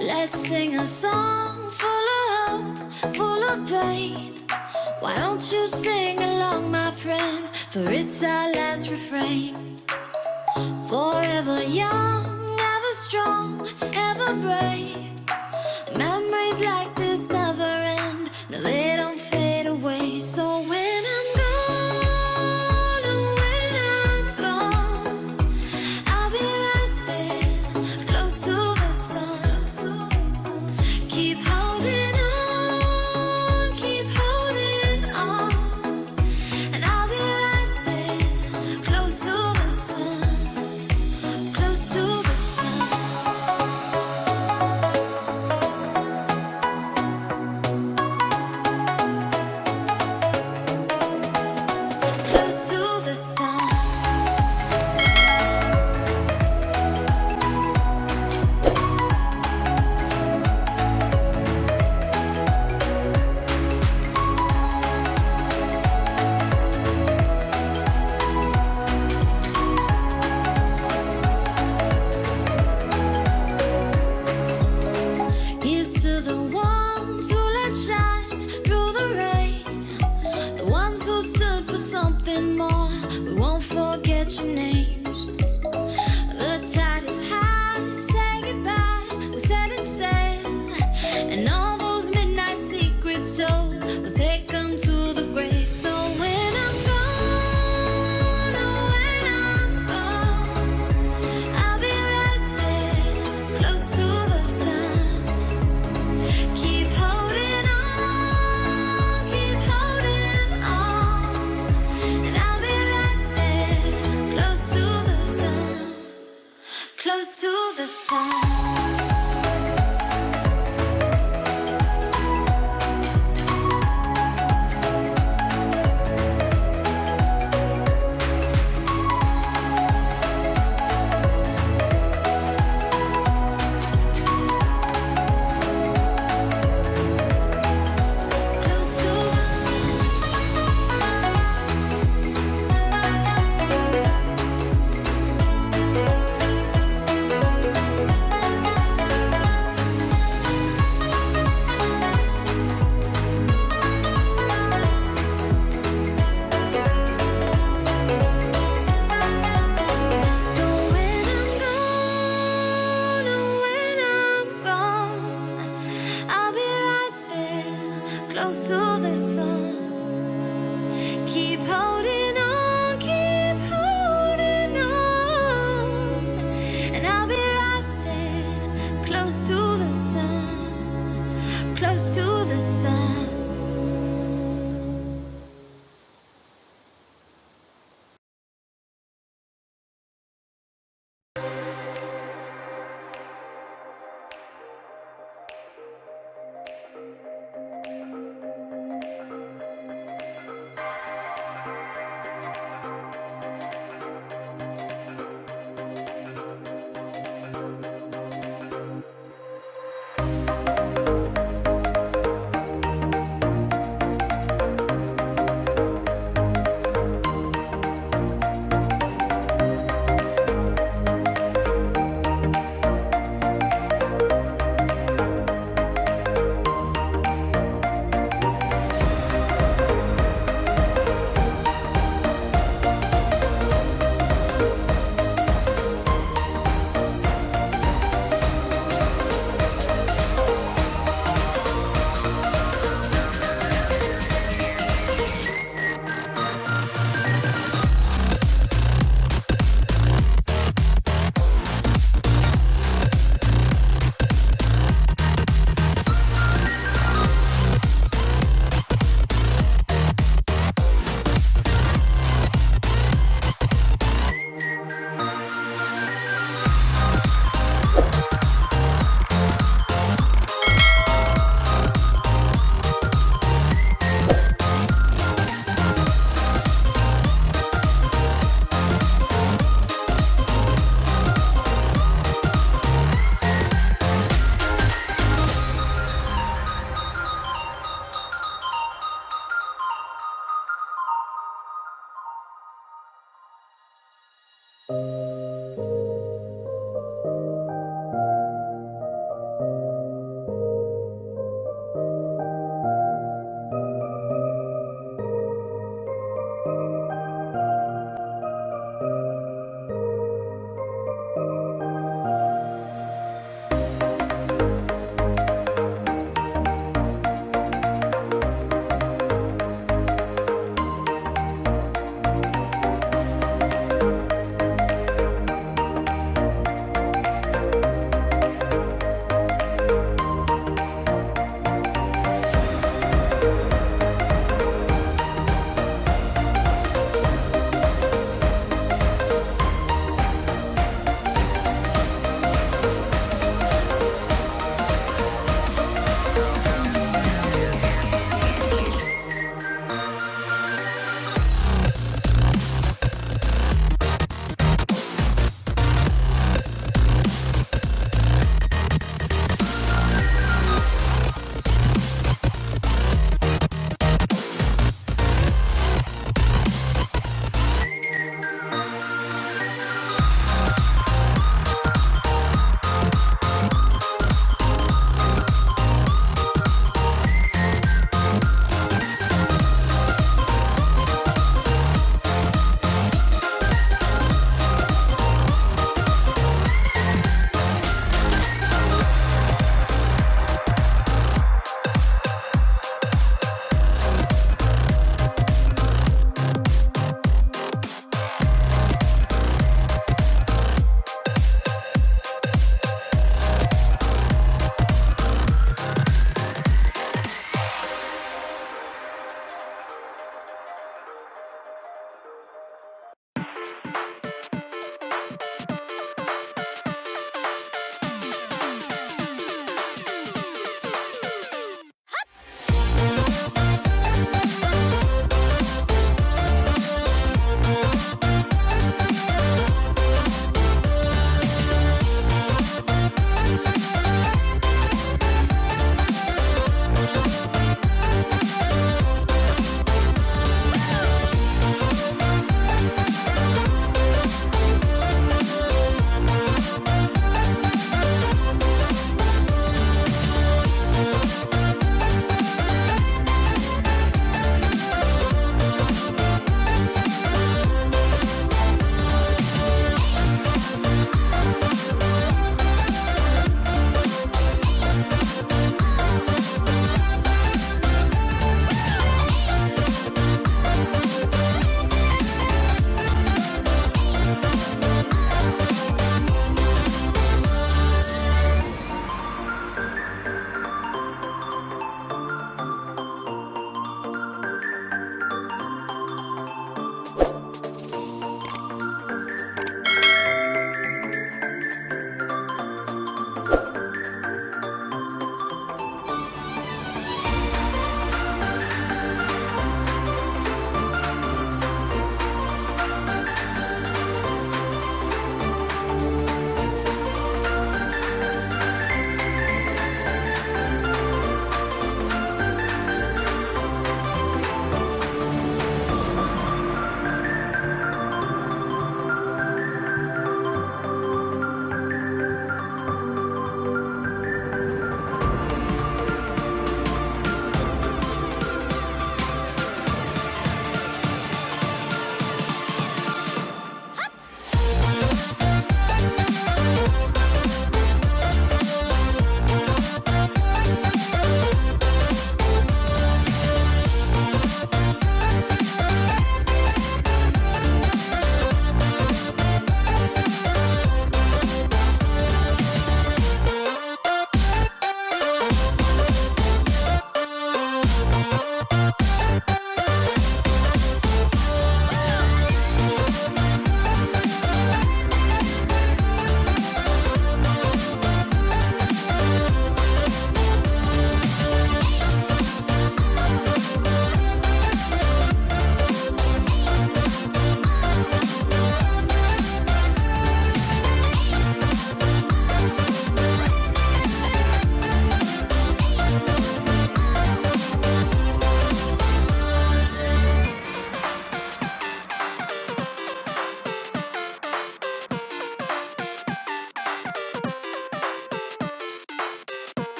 Let's sing a song full of hope, full of pain. Why don't you sing along, my friend? For it's our last refrain. Forever young, ever strong, ever brave. Memories like this never end. No, they don't fade away. So when I'm gone, oh, when I'm gone, I'll be right there, close to the sun. Keep holding on, keep holding on. And I'll be right there, close to the sun, close to the sun. Close to the sun. Here's to the ones who let shine through the rain, the ones who stood for something more. We won't forget your names. The tide is high, say goodbye, we're setting sail, and all those midnight secrets told, we'll take them to the grave. So when I'm gone, oh, when I'm gone, I'll be right there, close to the sun. Keep holding on, keep holding on. And I'll be right there, close to the sun, close to the sun. Close to the sun. So when I'm gone, oh, when I'm gone, I'll be right there, close to the sun. Keep holding on, keep holding on. And I'll be right there, close to the sun, close to the sun.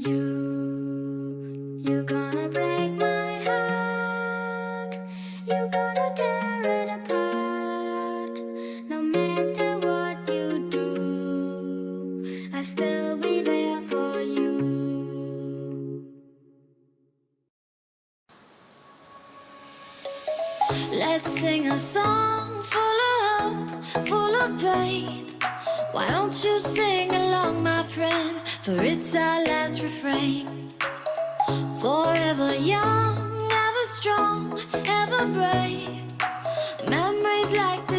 You're gonna break my heart. You're gonna tear it apart. No matter what you do, I'll still be there for you. Let's sing a song full of hope, full of pain. Why don't you sing along, my friend? For it's our last refrain. Forever young, ever strong, ever brave. Memories like